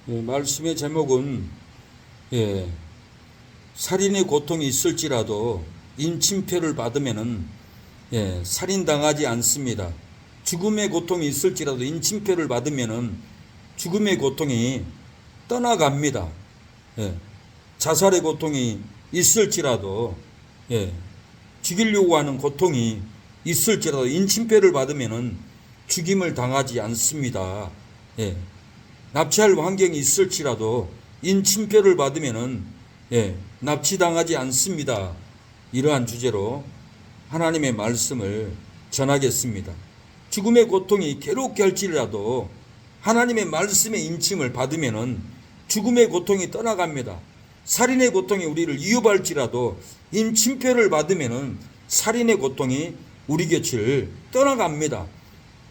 말씀의 제목은 살인의 고통이 있을지라도 인침표를 받으면은 살인당하지 않습니다. 죽음의 고통이 있을지라도 인침표를 받으면은 죽음의 고통이 떠나갑니다. 자살의 고통이 있을지라도 죽이려고 하는 고통이 있을지라도 인침표를 받으면은 죽임을 당하지 않습니다. 납치할 환경이 있을지라도 인침표를 받으면은 납치당하지 않습니다. 이러한 주제로 하나님의 말씀을 전하겠습니다. 죽음의 고통이 괴롭게 할지라도 하나님의 말씀의 인침을 받으면은 죽음의 고통이 떠나갑니다. 살인의 고통이 우리를 위협할지라도 인침표를 받으면은 살인의 고통이 우리 곁을 떠나갑니다.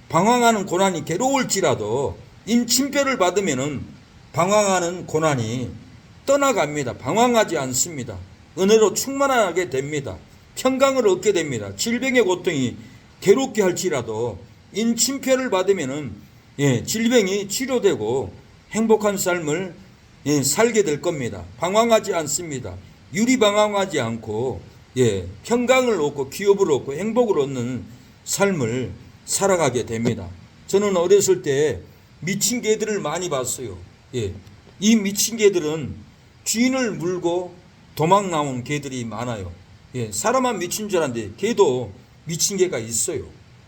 방황하는 고난이 괴로울지라도 인침표를 받으면은 방황하는 고난이 떠나갑니다. 방황하지 않습니다. 은혜로 충만하게 됩니다. 평강을 얻게 됩니다. 질병의 고통이 괴롭게 할지라도 인침표를 받으면은 질병이 치료되고 행복한 삶을 살게 될 겁니다. 방황하지 않습니다. 유리방황하지 않고 평강을 얻고 기업을 얻고 행복을 얻는 삶을 살아가게 됩니다. 저는 어렸을 때 미친 개들을 많이 봤어요. 이 미친 개들은 주인을 물고 도망 나온 개들이 많아요. 사람만 미친 줄 알았는데 개도 미친 개가 있어요.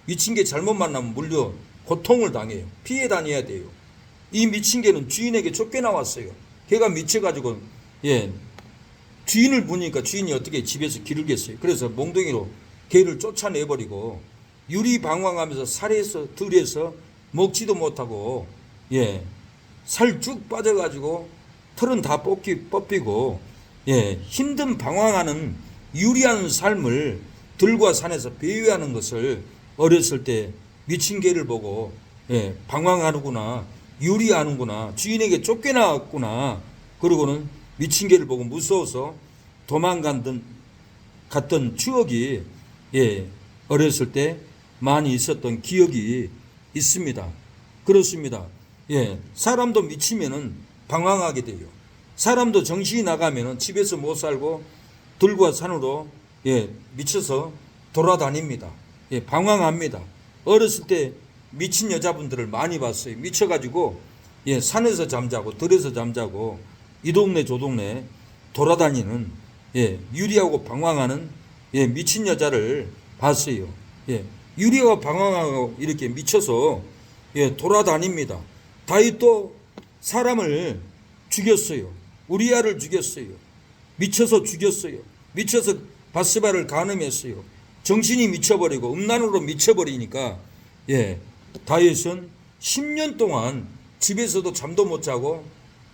미친 개 잘못 만나면 물려 고통을 당해요. 피해 다녀야 돼요. 이 미친 개는 주인에게 쫓겨나왔어요. 개가 미쳐가지고 주인을 부니까 주인이 어떻게 집에서 기르겠어요. 그래서 몽둥이로 개를 쫓아내버리고 유리방황하면서 살에서 들에서 먹지도 못하고 살 쭉 빠져가지고 털은 다 뽑히고 힘든 방황하는 유리한 삶을 들과 산에서 배회하는 것을 어렸을 때 미친 개를 보고 방황하는구나, 유리하는구나, 주인에게 쫓겨나왔구나, 그러고는 미친 개를 보고 무서워서 갔던 추억이 어렸을 때 많이 있었던 기억이 있습니다. 그렇습니다. 사람도 미치면은 방황하게 돼요. 사람도 정신이 나가면은 집에서 못 살고 들과 산으로 미쳐서 돌아다닙니다. 방황합니다. 어렸을 때 미친 여자분들을 많이 봤어요. 미쳐가지고 산에서 잠자고 들에서 잠자고 이 동네 저 동네 돌아다니는 유리하고 방황하는 미친 여자를 봤어요. 유리하고 방황하고 이렇게 미쳐서 돌아다닙니다. 다윗도 사람을 죽였어요. 우리아를 죽였어요. 미쳐서 죽였어요. 미쳐서 바스바를 간음했어요. 정신이 미쳐버리고 음란으로 미쳐버리니까 다윗은 10년 동안 집에서도 잠도 못 자고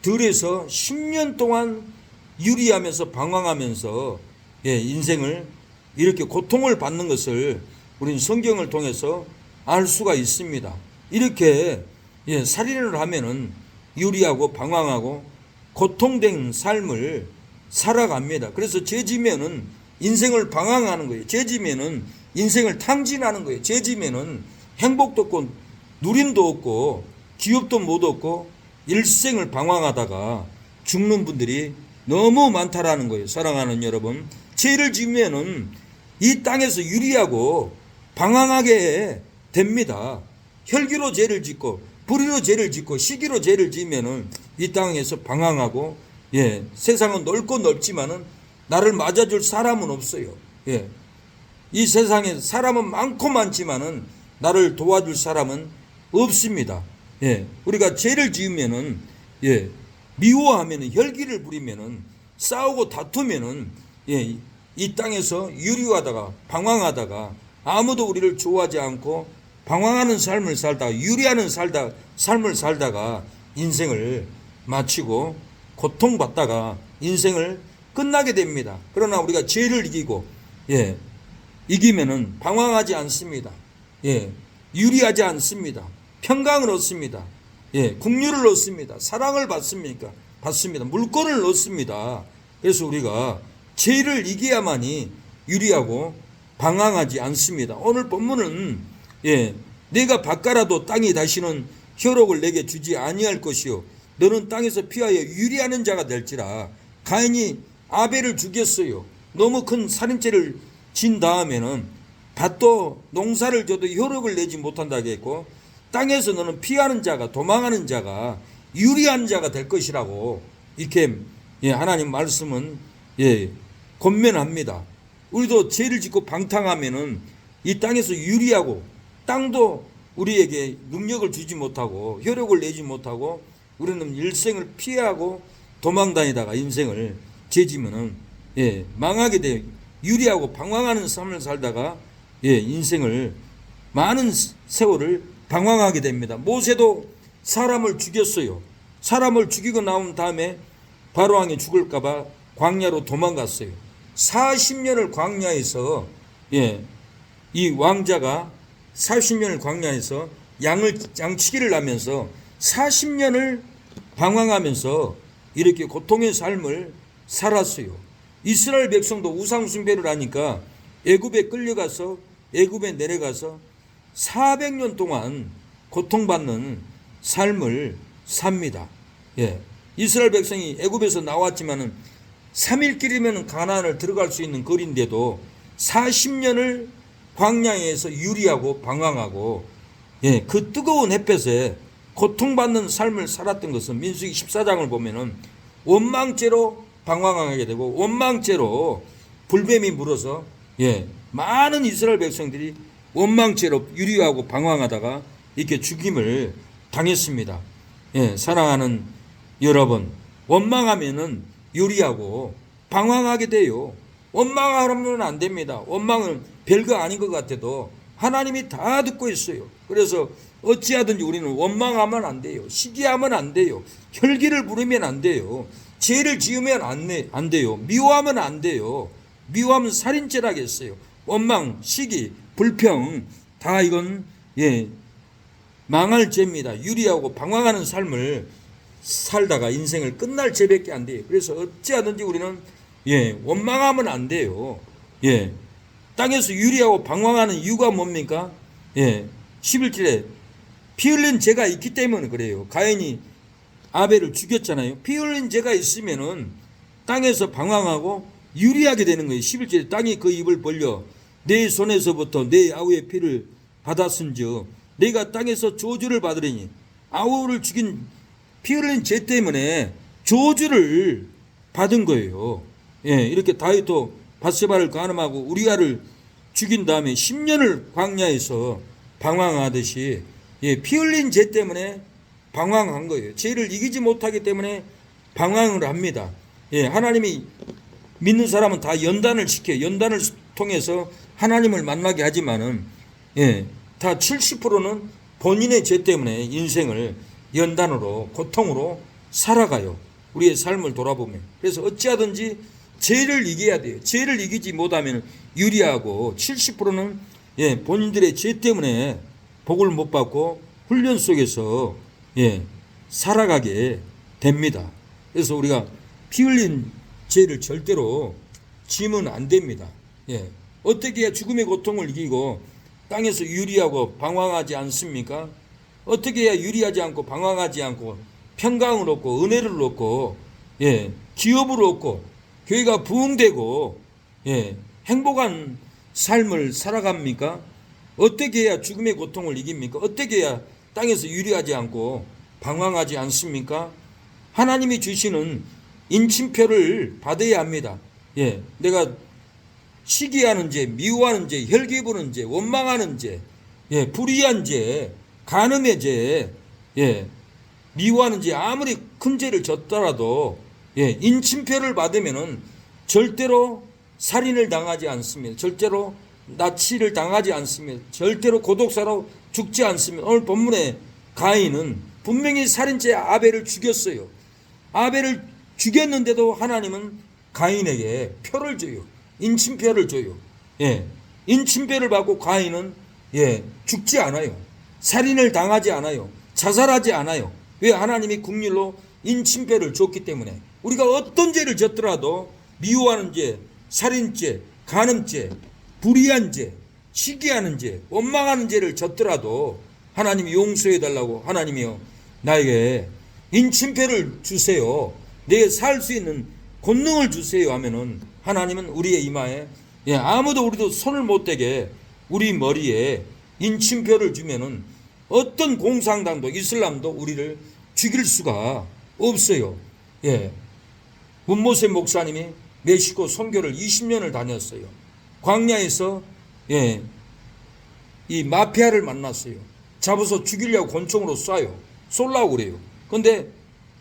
들에서 10년 동안 유리하면서 방황하면서 인생을 이렇게 고통을 받는 것을 우리는 성경을 통해서 알 수가 있습니다. 이렇게 살인을 하면은 유리하고 방황하고 고통된 삶을 살아갑니다. 그래서 죄지면은 인생을 방황하는 거예요. 죄지면은 인생을 탕진하는 거예요. 죄지면은 행복도 없고 누림도 없고 기업도 못 얻고 일생을 방황하다가 죽는 분들이 너무 많다라는 거예요. 사랑하는 여러분, 죄를 지으면은 이 땅에서 유리하고 방황하게 됩니다. 혈기로 죄를 짓고 불의로 죄를 짓고 시기로 죄를 지으면은 이 땅에서 방황하고 세상은 넓고 넓지만은 나를 맞아줄 사람은 없어요. 이 세상에 사람은 많고 많지만은 나를 도와줄 사람은 없습니다. 우리가 죄를 지으면은 미워하면은 혈기를 부리면은 싸우고 다투면은 이 땅에서 유리하다가 방황하다가 아무도 우리를 좋아하지 않고 방황하는 삶을 살다가 유리하는 삶을 살다가 인생을 마치고 고통받다가 인생을 끝나게 됩니다. 그러나 우리가 죄를 이기고 이기면은 방황하지 않습니다. 유리하지 않습니다. 평강을 얻습니다. 긍휼을 얻습니다. 사랑을 받습니다. 물권을 얻습니다. 그래서 우리가 죄를 이겨야만이 유리하고 방황하지 않습니다. 오늘 본문은 내가 밭가라도 땅이 다시는 혈옥을 내게 주지 아니할 것이요 너는 땅에서 피하여 유리하는 자가 될지라. 가인이 아벨을 죽였어요. 너무 큰 살인죄를 진 다음에는 밭도 농사를 줘도 효력을 내지 못한다고 했고, 땅에서 너는 피하는 자가, 도망하는 자가, 유리한 자가 될 것이라고 이렇게 하나님 말씀은 권면합니다. 우리도 죄를 짓고 방탕하면은 이 땅에서 유리하고, 땅도 우리에게 능력을 주지 못하고 효력을 내지 못하고 우리는 일생을 피하고 도망다니다가 인생을 죄지면은 망하게 돼요. 유리하고 방황하는 삶을 살다가 인생을 많은 세월을 방황하게 됩니다. 모세도 사람을 죽였어요. 사람을 죽이고 나온 다음에 바로왕이 죽을까봐 광야로 도망갔어요. 40년을 광야에서 이 왕자가 40년을 광야에서 양치기를 하면서 40년을 방황하면서 이렇게 고통의 삶을 살았어요. 이스라엘 백성도 우상 숭배를 하니까 애굽에 끌려가서 애굽에 내려가서 400년 동안 고통받는 삶을 삽니다. 이스라엘 백성이 애굽에서 나왔지만은 3일길이면 가나안을 들어갈 수 있는 거리인데도 40년을 광야에서 유리하고 방황하고 그 뜨거운 햇볕에 고통받는 삶을 살았던 것은 민수기 14장을 보면은 원망죄로 방황하게 되고 원망죄로 불뱀이 물어서 많은 이스라엘 백성들이 원망죄로 유리하고 방황하다가 이렇게 죽임을 당했습니다. 사랑하는 여러분, 원망하면은 유리하고 방황하게 돼요. 원망하면 안 됩니다. 원망은 별거 아닌 것 같아도 하나님이 다 듣고 있어요. 그래서 어찌하든지 우리는 원망하면 안 돼요. 시기하면 안 돼요. 혈기를 부리면 안 돼요. 죄를 지으면 안 돼요. 미워하면 안 돼요. 미워하면 살인죄라겠어요. 원망, 시기, 불평 다 이건 망할 죄입니다. 유리하고 방황하는 삶을 살다가 인생을 끝날 죄밖에 안 돼요. 그래서 어찌하든지 우리는 원망하면 안 돼요. 땅에서 유리하고 방황하는 이유가 뭡니까? 11절에 피 흘린 죄가 있기 때문에 그래요. 가인이 아벨을 죽였잖아요. 피 흘린 죄가 있으면은 땅에서 방황하고 유리하게 되는 거예요. 11절에 땅이 그 입을 벌려 내 손에서부터 내 아우의 피를 받았은즉 내가 땅에서 저주를 받으리니. 아우를 죽인 피 흘린 죄 때문에 저주를 받은 거예요. 이렇게 다윗도 밧세바를 간음하고 우리아를 죽인 다음에 10년을 광야에서 방황하듯이 피 흘린 죄 때문에 방황한 거예요. 죄를 이기지 못하기 때문에 방황을 합니다. 하나님이 믿는 사람은 다 연단을 시켜요. 연단을 통해서 하나님을 만나게 하지만은 다 70%는 본인의 죄 때문에 인생을 연단으로 고통으로 살아가요. 우리의 삶을 돌아보면. 그래서 어찌하든지 죄를 이겨야 돼요. 죄를 이기지 못하면 유리하고 70%는 본인들의 죄 때문에 복을 못 받고 훈련 속에서 살아가게 됩니다. 그래서 우리가 피 흘린 죄를 절대로 지면 안 됩니다. 어떻게 해야 죽음의 고통을 이기고 땅에서 유리하고 방황하지 않습니까? 어떻게 해야 유리하지 않고 방황하지 않고 평강을 얻고 은혜를 얻고 기업을 얻고 교회가 부흥되고 행복한 삶을 살아갑니까? 어떻게 해야 죽음의 고통을 이깁니까? 어떻게 해야 땅에서 유리하지 않고 방황하지 않습니까? 하나님이 주시는 인침표를 받아야 합니다. 내가 시기하는 죄, 미워하는 죄, 혈기 부는 죄, 원망하는 죄, 불의한 죄, 간음의 죄, 미워하는 죄, 아무리 큰 죄를 졌더라도 인침표를 받으면은 절대로 살인을 당하지 않습니다. 절대로 납치를 당하지 않습니다. 절대로 고독사로 죽지 않습니다. 오늘 본문에 가인은 분명히 살인죄 아벨을 죽였어요. 아벨을 죽였는데도 하나님은 가인에게 표를 줘요. 인침표를 줘요. 인침표를 받고 가인은 죽지 않아요. 살인을 당하지 않아요. 자살하지 않아요. 왜? 하나님이 국률로 인침표를 줬기 때문에. 우리가 어떤 죄를 졌더라도 미워하는 죄, 살인죄, 간음죄, 불의한 죄, 시기하는 죄, 원망하는 죄를 졌더라도 하나님이 용서해 달라고 하나님이요 나에게 인침표를 주세요. 내 살 수 있는 권능을 주세요 하면은 하나님은 우리의 이마에 아무도 우리도 손을 못 대게 우리 머리에 인침표를 주면은 어떤 공산당도 이슬람도 우리를 죽일 수가 없어요. 문모세 목사님이 멕시코 선교를 20년을 다녔어요. 광야에서 이 마피아를 만났어요. 잡아서 죽이려고 권총으로 쏴요. 쏠라고 그래요. 근데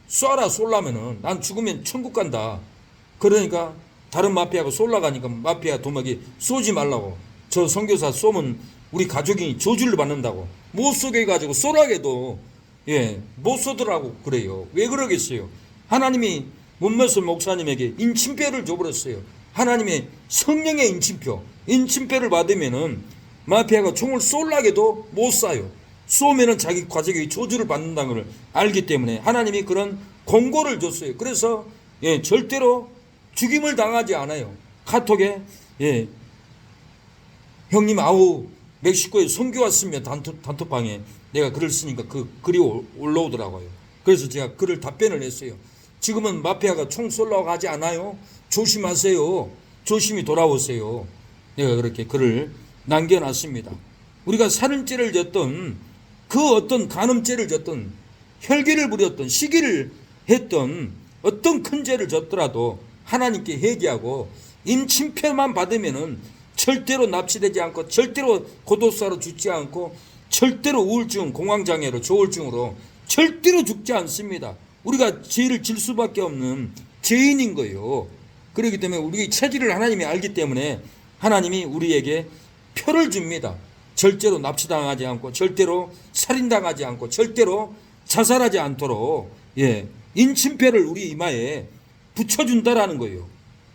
쏘려면은 난 죽으면 천국 간다. 그러니까 다른 마피아가 쏠라가니까 마피아 도막이 쏘지 말라고. 저 선교사 쏘면 우리 가족이 저주를 받는다고. 못 쏘게 해가지고 쏘라게도 못 쏘더라고 그래요. 왜 그러겠어요? 하나님이 문모세 목사님에게 인침표를 줘버렸어요. 하나님의 성령의 인침표를 받으면은 마피아가 총을 쏠라게도 못 쏴요. 쏘면은 자기 가족이 저주를 받는다는 걸 알기 때문에 하나님이 그런 공고를 줬어요. 그래서 절대로 죽임을 당하지 않아요. 카톡에 형님 아우 멕시코에 선교 왔으면 단톡방에 내가 글을 쓰니까 그 글이 올라오더라고요. 그래서 제가 글을 답변을 했어요. 지금은 마피아가 총 쏠라고 하지 않아요. 조심하세요. 조심히 돌아오세요. 내가 그렇게 글을 남겨놨습니다. 우리가 살인죄를 졌던 그 어떤 간음죄를 졌던 혈기를 부렸던 시기를 했던 어떤 큰 죄를 졌더라도 하나님께 회개하고 인침표만 받으면은 절대로 납치되지 않고 절대로 고도사로 죽지 않고 절대로 우울증, 공황장애로 조울증으로 절대로 죽지 않습니다. 우리가 죄를 질 수밖에 없는 죄인인 거예요. 그렇기 때문에 우리의 체질을 하나님이 알기 때문에 하나님이 우리에게 표를 줍니다. 절대로 납치당하지 않고 절대로 살인당하지 않고 절대로 자살하지 않도록 인침표를 우리 이마에 붙여준다라는 거예요.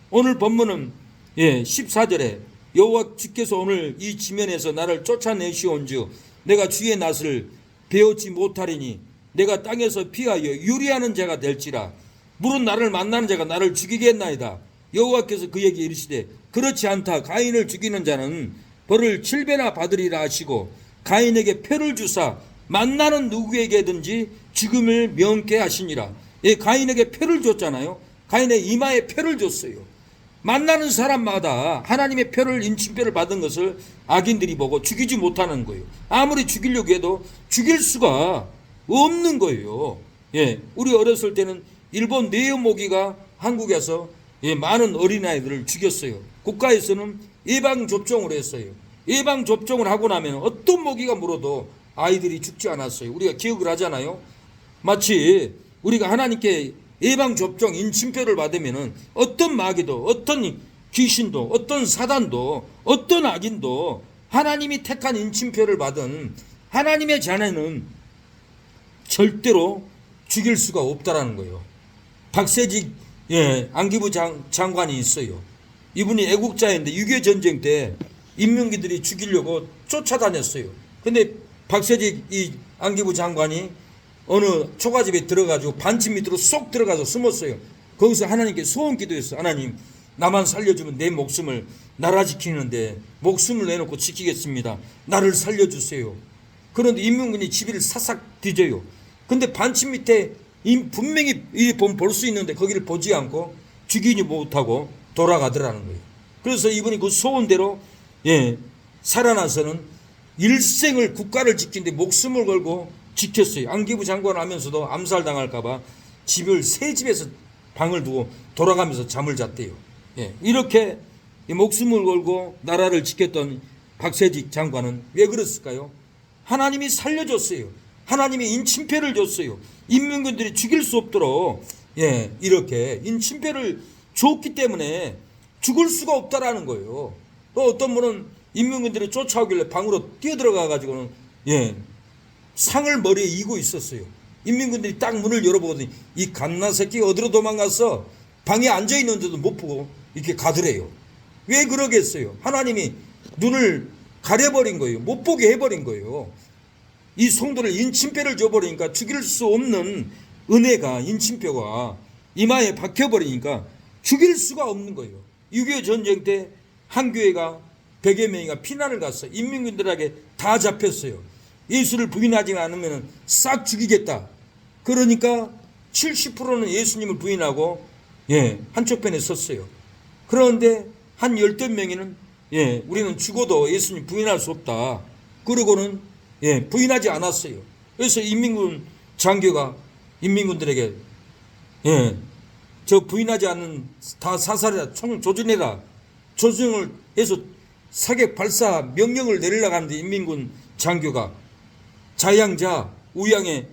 오늘 본문은 14절에 여호와께서 오늘 이 지면에서 나를 쫓아내시온즉 내가 주의 낯을 배우지 못하리니 내가 땅에서 피하여 유리하는 자가 될지라 물은 나를 만나는 자가 나를 죽이겠나이다. 여호와께서 그에게 이르시되 그렇지 않다. 가인을 죽이는 자는 벌을 7배나 받으리라 하시고 가인에게 표를 주사 만나는 누구에게든지 죽음을 명케 하시니라. 가인에게 표를 줬잖아요. 가인의 이마에 표를 줬어요. 만나는 사람마다 하나님의 표를 인침표를 받은 것을 악인들이 보고 죽이지 못하는 거예요. 아무리 죽이려고 해도 죽일 수가 없는 거예요. 우리 어렸을 때는 일본 네오모기가 한국에서 많은 어린아이들을 죽였어요. 국가에서는 예방접종을 했어요. 예방접종을 하고 나면 어떤 모기가 물어도 아이들이 죽지 않았어요. 우리가 기억을 하잖아요. 마치 우리가 하나님께 예방접종 인침표를 받으면 어떤 마귀도 어떤 귀신도 어떤 사단도 어떤 악인도 하나님이 택한 인침표를 받은 하나님의 자녀는 절대로 죽일 수가 없다라는 거예요. 박세직 안기부 장관이 있어요. 이분이 애국자인데 6.25 전쟁 때 인민기들이 죽이려고 쫓아다녔어요. 근데 박세직 이 안기부 장관이 어느 초가집에 들어가지고 반집 밑으로 쏙 들어가서 숨었어요. 거기서 하나님께 소원 기도했어. 하나님 나만 살려주면 내 목숨을 나라 지키는데 목숨을 내놓고 지키겠습니다. 나를 살려주세요. 그런데 인민군이 집을 사싹 뒤져요. 근데 반집 밑에 분명히 볼 수 있는데 거기를 보지 않고 죽이지 못하고 돌아가더라는 거예요. 그래서 이분이 그 소원대로 살아나서는 일생을 국가를 지키는데 목숨을 걸고 지켰어요. 안기부 장관을 하면서도 암살당할까봐 집을 새 집에서 방을 두고 돌아가면서 잠을 잤대요. 이렇게 목숨을 걸고 나라를 지켰던 박세직 장관은 왜 그랬을까요? 하나님이 살려줬어요. 하나님이 인침표를 줬어요. 인민군들이 죽일 수 없도록 이렇게 인침표를 줬기 때문에 죽을 수가 없다라는 거예요. 또 어떤 분은 인민군들이 쫓아오길래 방으로 뛰어들어가 가지고는 상을 머리에 이고 있었어요. 인민군들이 딱 문을 열어보더니 이 갓나 새끼 어디로 도망갔어? 방에 앉아있는데도 못 보고 이렇게 가더래요. 왜 그러겠어요? 하나님이 눈을 가려버린 거예요. 못 보게 해버린 거예요. 이 성도를 인침표를 줘버리니까 죽일 수 없는 은혜가 인침표가 이마에 박혀버리니까 죽일 수가 없는 거예요. 6.25 전쟁 때 한 교회가 100여 명이가 피난을 갔어요. 인민군들에게 다 잡혔어요. 예수를 부인하지 않으면 싹 죽이겠다. 그러니까 70%는 예수님을 부인하고 한쪽 편에 섰어요. 그런데 한 10명에는 우리는 죽어도 예수님 부인할 수 없다. 그러고는 부인하지 않았어요. 그래서 인민군 장교가 인민군들에게 저 부인하지 않는 다 사살해라, 총 조준해라, 조준을 해서 사격 발사 명령을 내리려고 하는데 인민군 장교가 자양자 우양의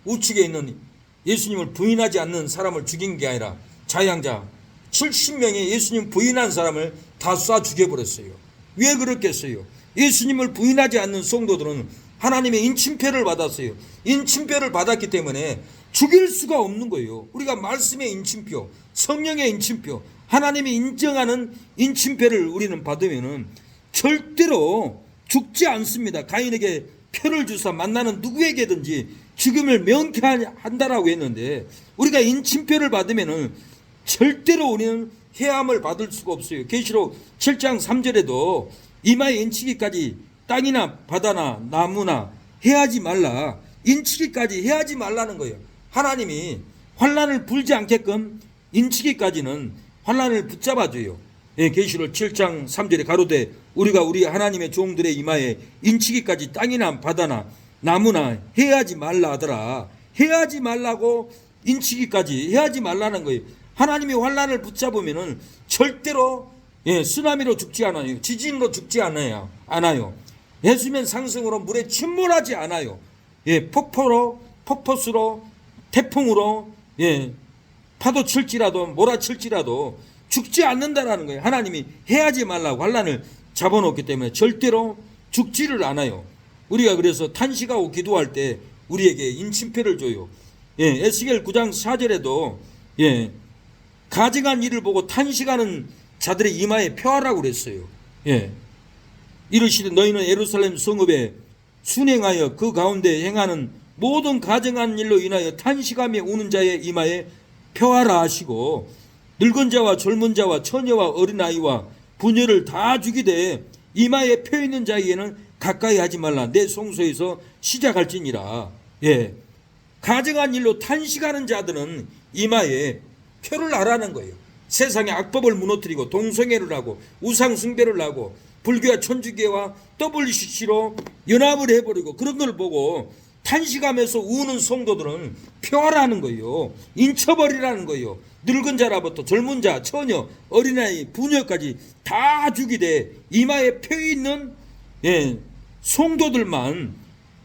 우측에 있는 예수님을 부인하지 않는 사람을 죽인 게 아니라 자양자 70명의 예수님 부인한 사람을 다 쏴 죽여버렸어요. 왜 그렇겠어요? 예수님을 부인하지 않는 성도들은 하나님의 인침표를 받았어요. 인침표를 받았기 때문에 죽일 수가 없는 거예요. 우리가 말씀의 인침표, 성령의 인침표, 하나님이 인정하는 인침표를 우리는 받으면은 절대로 죽지 않습니다. 가인에게 표를 주사 만나는 누구에게든지 죽음을 명쾌한다라고 했는데 우리가 인침표를 받으면은 절대로 우리는 해함을 받을 수가 없어요. 계시록 7장 3절에도 이마에 인치기까지 땅이나 바다나 나무나 해하지 말라. 인치기까지 해하지 말라는 거예요. 하나님이 환난을 불지 않게끔 인치기까지는 환난을 붙잡아줘요. 계시록 7장 3절에 가로되 우리가 우리 하나님의 종들의 이마에 인치기까지 땅이나 바다나 나무나 해하지 말라 하더라. 해하지 말라고 인치기까지 해하지 말라는 거예요. 하나님이 환난을 붙잡으면은 절대로 쓰나미로 죽지 않아요. 지진으로 죽지 않아요. 해수면 상승으로 물에 침몰하지 않아요. 폭포수로 태풍으로 파도 칠지라도 몰아칠지라도 죽지 않는다라는 거예요. 하나님이 해하지 말라고 환난을 잡아놓기 때문에 절대로 죽지를 않아요. 우리가 그래서 탄식하고 기도할 때 우리에게 인침표를 줘요. 에스겔 9장 4절에도 가증한 일을 보고 탄식하는 자들의 이마에 표하라고 그랬어요. 이르시되 너희는 예루살렘 성읍에 순행하여 그 가운데 행하는 모든 가증한 일로 인하여 탄식하며 우는 자의 이마에 표하라 하시고 늙은 자와 젊은 자와 처녀와 어린아이와 부녀를 다 죽이되 이마에 표 있는 자에게는 가까이 하지 말라. 내 성소에서 시작할지니라. 가증한 일로 탄식하는 자들은 이마에 표를 하라는 거예요. 세상의 악법을 무너뜨리고 동성애를 하고 우상 숭배를 하고 불교와 천주교와 WCC로 연합을 해버리고 그런 걸 보고 탄식하면서 우는 성도들은 표하라는 거예요. 인쳐버리라는 거예요. 늙은 자라부터 젊은 자, 처녀, 어린아이, 부녀까지 다 죽이되 이마에 표 있는 성도들만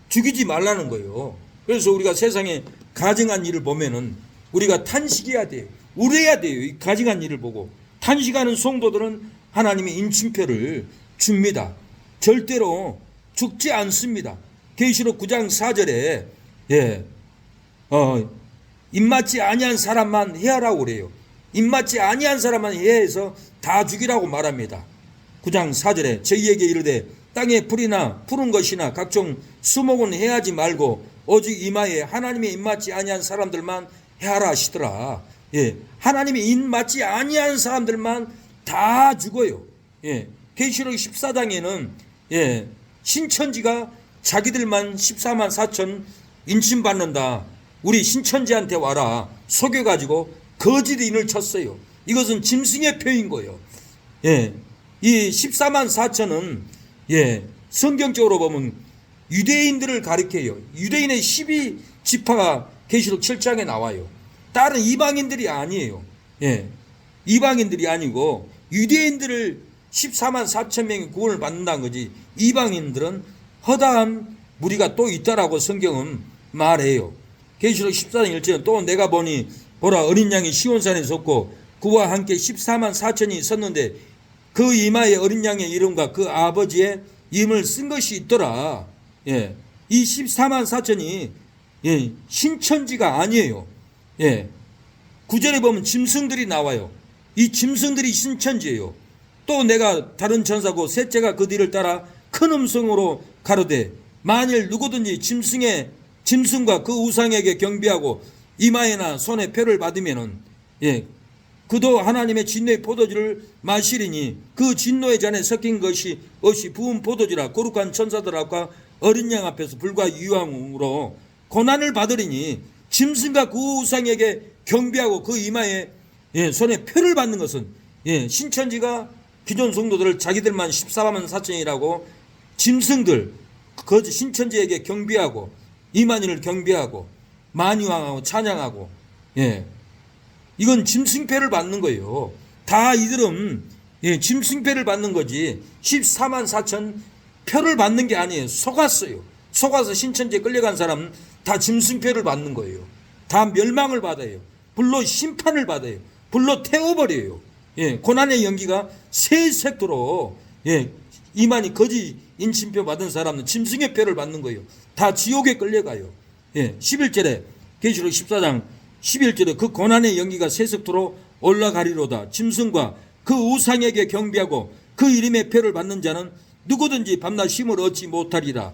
죽이지 말라는 거예요. 그래서 우리가 세상에 가증한 일을 보면은 우리가 탄식해야 돼요. 울어야 돼요. 이 가증한 일을 보고. 탄식하는 성도들은 하나님의 인침표를 줍니다. 절대로 죽지 않습니다. 계시록 9장 4절에 입맞지 아니한 사람만 해하라고 그래요. 입맞지 아니한 사람만 해해서 다 죽이라고 말합니다. 9장 4절에 저희에게 이르되 땅에 풀이나 푸른 것이나 각종 수목은 해하지 말고 오직 이마에 하나님의 입맞지 아니한 사람들만 해하라 하시더라. 하나님의 입맞지 아니한 사람들만 다 죽어요. 계시록 14장에는 신천지가 자기들만 14만 4천 인침받는다. 우리 신천지한테 와라. 속여가지고 거짓인을 쳤어요. 이것은 짐승의 표인 거예요. 이 14만 4천은 성경적으로 보면 유대인들을 가리켜요. 유대인의 12지파가 계시록 7장에 나와요. 다른 이방인들이 아니에요. 이방인들이 아니고 유대인들을 14만 4천 명이 구원을 받는다는 거지. 이방인들은 허다한 무리가 또 있다라고 성경은 말해요. 계시록 14장 1절은 또 내가 보니 보라 어린 양이 시온산에 섰고 그와 함께 14만 4천이 섰는데 그 이마에 어린 양의 이름과 그 아버지의 이름을 쓴 것이 있더라. 이 14만 4천이 신천지가 아니에요. 9절에 보면 짐승들이 나와요. 이 짐승들이 신천지예요. 또 내가 다른 천사고 셋째가 그 뒤를 따라 큰 음성으로 가로되 만일 누구든지 짐승과 그 우상에게 경배하고 이마에나 손에 표를 받으면은 그도 하나님의 진노의 포도주를 마시리니 그 진노의 잔에 섞인 것이 없이 부은 포도주라. 거룩한 천사들 앞과 어린 양 앞에서 불과 유황으로 고난을 받으리니 짐승과 그 우상에게 경배하고 그 이마에 손에 표를 받는 것은 신천지가 기존 성도들을 자기들만 14만 4천이라고 짐승들 그 신천지에게 경배하고 이만희를 경배하고 만유하고 찬양하고 이건 짐승표를 받는 거예요. 다 이들은 짐승표를 받는 거지 14만 4천 표를 받는 게 아니에요. 속았어요. 속아서 신천지에 끌려간 사람은 다 짐승표를 받는 거예요. 다 멸망을 받아요. 불로 심판을 받아요. 불로 태워버려요. 고난의 연기가 세색도록 이만희 거짓 인침표 받은 사람은 짐승의 표를 받는 거예요. 다 지옥에 끌려가요. 11절에 계시록 14장 11절에 그 고난의 연기가 세색도록 올라가리로다. 짐승과 그 우상에게 경배하고 그 이름의 표를 받는 자는 누구든지 밤낮 쉼을 얻지 못하리라.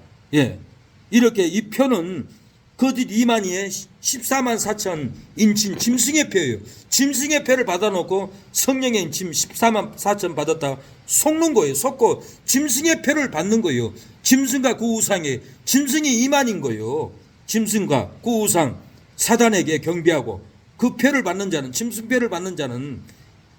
이렇게 이 표는 거짓 이만희의 14만 4천 인친 짐승의 표예요. 짐승의 표를 받아놓고 성령의 인침 14만 4천 받았다 속는 거예요. 속고 짐승의 표를 받는 거예요. 짐승과 그 우상에 짐승이 이만인 거예요. 짐승과 그 우상 사단에게 경배하고 그 표를 받는 자는 짐승표를 받는 자는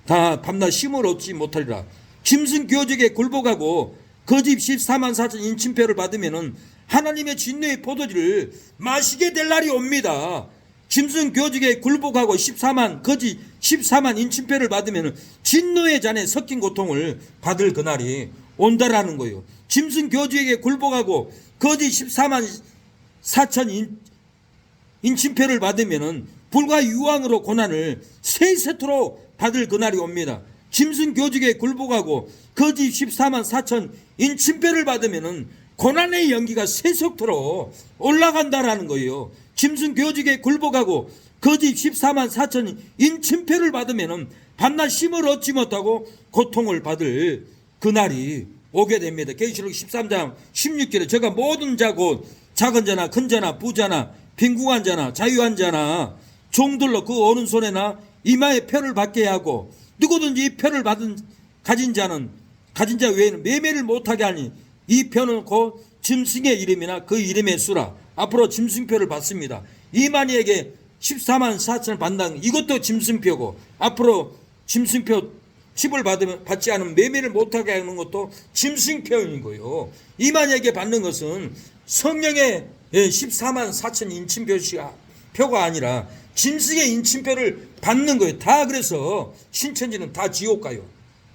다 밤낮 쉼을 얻지 못하리라. 짐승 교적에 굴복하고 거짓 14만 4천 인침표를 받으면은 하나님의 진노의 포도주를 마시게 될 날이 옵니다. 짐승 교직에 굴복하고 14만 거짓 14만 인침표를 받으면 진노의 잔에 섞인 고통을 받을 그날이 온다라는 거예요. 짐승 교직에게 굴복하고 거짓 14만 4천 인침표를 받으면 불과 유황으로 고난을 세세토록 받을 그날이 옵니다. 짐승 교직에 굴복하고 거짓 14만 4천 인침표를 받으면 고난의 연기가 세속토록 올라간다라는 거예요. 짐승 교직에 굴복하고 거짓 14만 4천 인침표를 받으면 밤낮 쉼을 얻지 못하고 고통을 받을 그날이 오게 됩니다. 계시록 13장 16절에 제가 모든 자 곧 작은 자나 큰 자나 부자나 빈궁한 자나 자유한 자나 종들로 그 오른손에나 이마에 표를 받게 하고 누구든지 이 표를 가진 자 외에는 매매를 못하게 하니 이 표는 곧 짐승의 이름이나 그 이름의 수라. 앞으로 짐승표를 받습니다. 이만희에게 14만 4천을 받는 이것도 짐승표고 앞으로 짐승표 칩을 받지 않으면 매매를 못하게 하는 것도 짐승표인 거예요. 이만희에게 받는 것은 성령의 14만 4천 인침표가 아니라 짐승의 인침표를 받는 거예요. 다 그래서 신천지는 다 지옥 가요.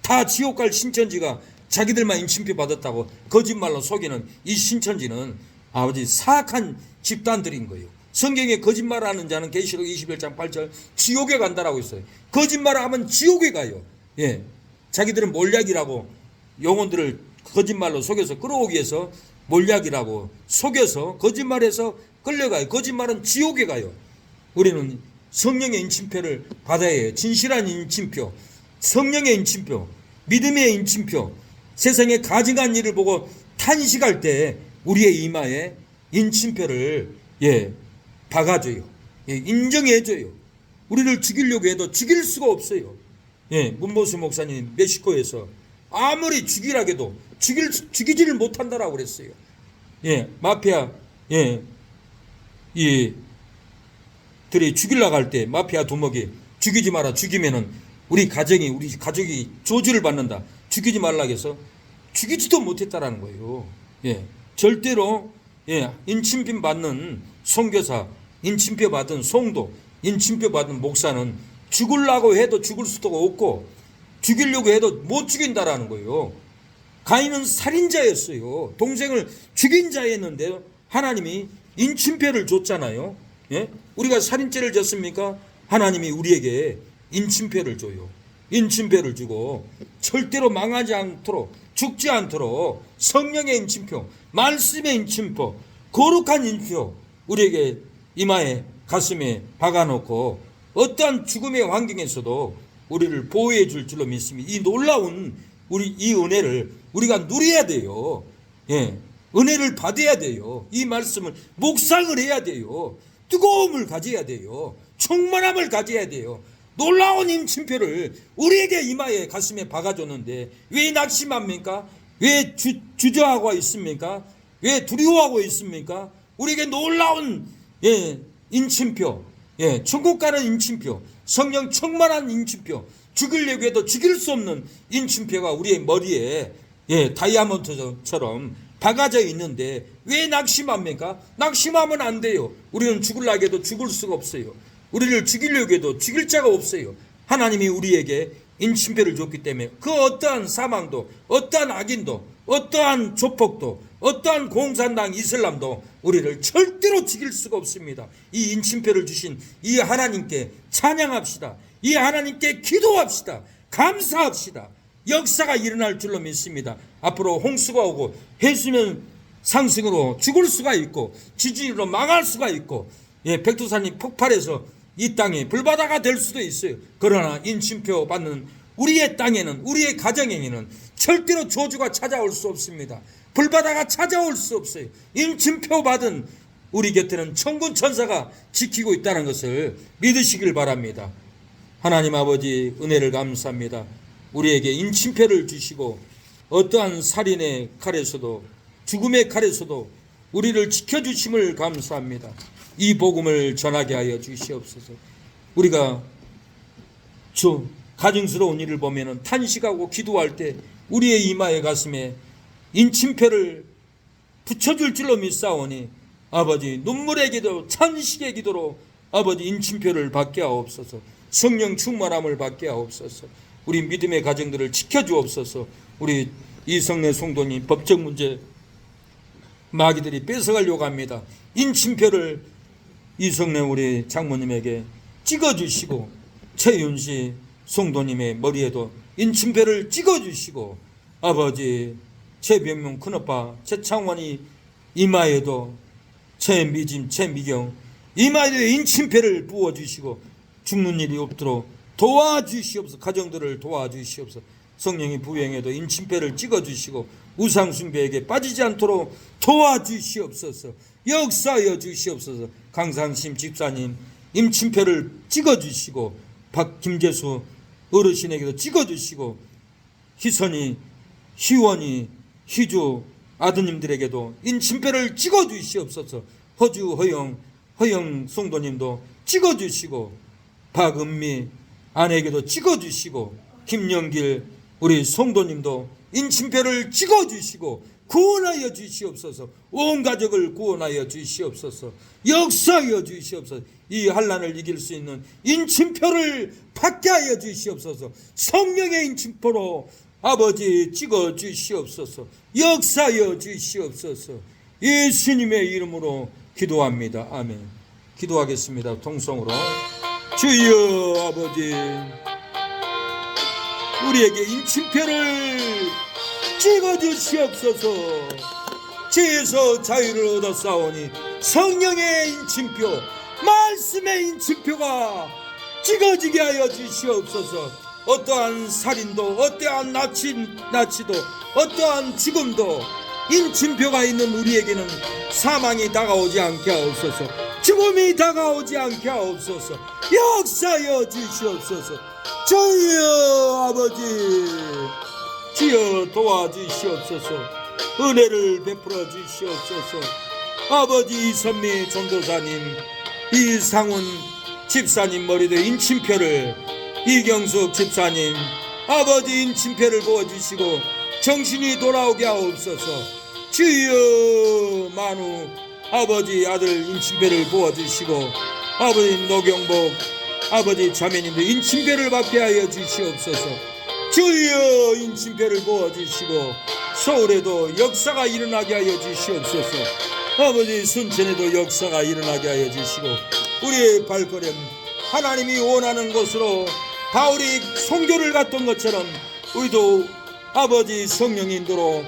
다 지옥 갈 신천지가 자기들만 인침표 받았다고 거짓말로 속이는 이 신천지는 아버지 사악한 집단들인 거예요. 성경에 거짓말하는 자는 계시록 21장 8절 지옥에 간다라고 있어요. 거짓말을 하면 지옥에 가요. 자기들은 몰약이라고 영혼들을 거짓말로 속여서 끌어오기 위해서 몰약이라고 속여서 거짓말해서 끌려가요. 거짓말은 지옥에 가요. 우리는 성령의 인침표를 받아야 해요. 진실한 인침표, 성령의 인침표, 믿음의 인침표. 세상에 가증한 일을 보고 탄식할 때 우리의 이마에 인침표를 박아줘요. 인정해줘요. 우리를 죽이려고 해도 죽일 수가 없어요. 문보수 목사님 멕시코에서 아무리 죽이라 해도 죽이지를 못한다라고 그랬어요. 마피아 들이 죽이려고 할 때 마피아 두목이 죽이지 마라. 죽이면은 우리 가족이 저주를 받는다. 죽이지 말라 해서 죽이지도 못했다라는 거예요. 절대로 인침표 받는 선교사, 인침표 받은 성도, 인침표 받은 목사는 죽으려고 해도 죽을 수도 없고 죽이려고 해도 못 죽인다라는 거예요. 가인은 살인자였어요. 동생을 죽인 자였는데 하나님이 인침표를 줬잖아요. 우리가 살인죄를 졌습니까? 하나님이 우리에게 인침표를 줘요. 인침표를 주고 절대로 망하지 않도록 죽지 않도록 성령의 인침표, 말씀의 인침표, 거룩한 인침표 우리에게 이마에 가슴에 박아놓고 어떠한 죽음의 환경에서도 우리를 보호해 줄 줄로 믿습니다. 이 놀라운 이 은혜를 우리가 누려야 돼요. 은혜를 받아야 돼요. 이 말씀을 묵상을 해야 돼요. 뜨거움을 가져야 돼요. 충만함을 가져야 돼요. 놀라운 인침표를 우리에게 이마에 가슴에 박아줬는데 왜 낙심합니까? 왜 주저하고 있습니까? 왜 두려워하고 있습니까? 우리에게 놀라운 인침표, 천국 가는 인침표, 성령 충만한 인침표, 죽이려고 해도 죽일 수 없는 인침표가 우리의 머리에 다이아몬드처럼 박아져 있는데 왜 낙심합니까? 낙심하면 안 돼요. 우리는 죽으려고 해도 죽을 수가 없어요. 우리를 죽이려고 해도 죽일 자가 없어요. 하나님이 우리에게 인침표를 줬기 때문에 그 어떠한 사망도, 어떠한 악인도, 어떠한 조폭도, 어떠한 공산당 이슬람도 우리를 절대로 죽일 수가 없습니다. 이 인침표를 주신 이 하나님께 찬양합시다. 이 하나님께 기도합시다. 감사합시다. 역사가 일어날 줄로 믿습니다. 앞으로 홍수가 오고 해수면 상승으로 죽을 수가 있고 지진으로 망할 수가 있고 백두산이 폭발해서 이 땅이 불바다가 될 수도 있어요. 그러나 인침표 받는 우리의 땅에는, 우리의 가정에는 절대로 저주가 찾아올 수 없습니다. 불바다가 찾아올 수 없어요. 인침표 받은 우리 곁에는 천군 천사가 지키고 있다는 것을 믿으시길 바랍니다. 하나님 아버지 은혜를 감사합니다. 우리에게 인침표를 주시고 어떠한 살인의 칼에서도 죽음의 칼에서도 우리를 지켜주심을 감사합니다. 이 복음을 전하게 하여 주시옵소서. 우리가 가증스러운 일을 보면 탄식하고 기도할 때 우리의 이마에 가슴에 인침표를 붙여줄 줄로 믿사오니 아버지 눈물의 기도, 찬식의 기도로 아버지 인침표를 받게 하옵소서. 성령 충만함을 받게 하옵소서. 우리 믿음의 가정들을 지켜주옵소서. 우리 이성래 성도님 법적 문제 마귀들이 뺏어가려고 합니다. 인침표를 이성래 우리 장모님에게 찍어주시고 최윤씨 성도님의 머리에도 인침표를 찍어주시고 아버지 최병명 큰오빠 최창원이 이마에도 최미진 최미경 이마에도 인침표를 부어주시고 죽는 일이 없도록 도와주시옵소서. 가정들을 도와주시옵소서. 성령이 부행에도 인침표를 찍어주시고 우상숭배에게 빠지지 않도록 도와주시옵소서. 역사하여 주시옵소서. 강상심 집사님 인침표를 찍어주시고 김재수 어르신에게도 찍어주시고 희선이 희원이 희주 아드님들에게도 인침표를 찍어주시옵소서. 허주 허영 성도님도 찍어주시고 박은미 아내에게도 찍어주시고 김영길 우리 성도님도 인침표를 찍어주시고 구원하여 주시옵소서. 온 가족을 구원하여 주시옵소서. 역사하여 주시옵소서. 이 환난을 이길 수 있는 인침표를 받게 하여 주시옵소서. 성령의 인침표로 아버지 찍어 주시옵소서. 역사하여 주시옵소서. 예수님의 이름으로 기도합니다. 아멘. 기도하겠습니다. 통성으로. 주여 아버지 우리에게 인침표를 찍어 주시옵소서. 죄에서 자유를 얻었사오니 성령의 인침표 말씀의 인침표가 찍어지게 하여 주시옵소서. 어떠한 살인도 어떠한 나치도 어떠한 죽음도 인침표가 있는 우리에게는 사망이 다가오지 않게 하옵소서. 죽음이 다가오지 않게 하옵소서. 역사하여 주시옵소서. 주여 아버지 주여 도와주시옵소서. 은혜를 베풀어 주시옵소서. 아버지 이선미 전도사님 이상훈 집사님 머리도 인침표를 이경숙 집사님 아버지 인침표를 부어주시고 정신이 돌아오게 하옵소서. 주여 만우 아버지 아들 인침표를 부어주시고 아버지 노경복 아버지 자매님들 인침표를 받게 하여 주시옵소서. 주여 인침표를 부어주시고 서울에도 역사가 일어나게 하여 주시옵소서. 아버지 순천에도 역사가 일어나게 하여 주시고 우리의 발걸음 하나님이 원하는 곳으로 바울이 선교를 갔던 것처럼 우리도 아버지 성령 인도로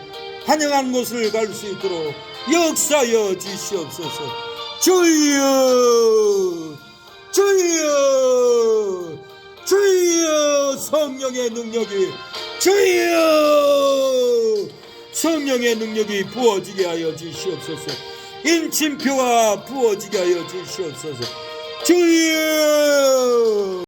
환영한 곳을 갈 수 있도록 역사하여 주시옵소서. 주여 주여 주여 성령의 능력이 주여 성령의 능력이 부어지게 하여 주시옵소서. 인침표가 부어지게 하여 주시옵소서. 주여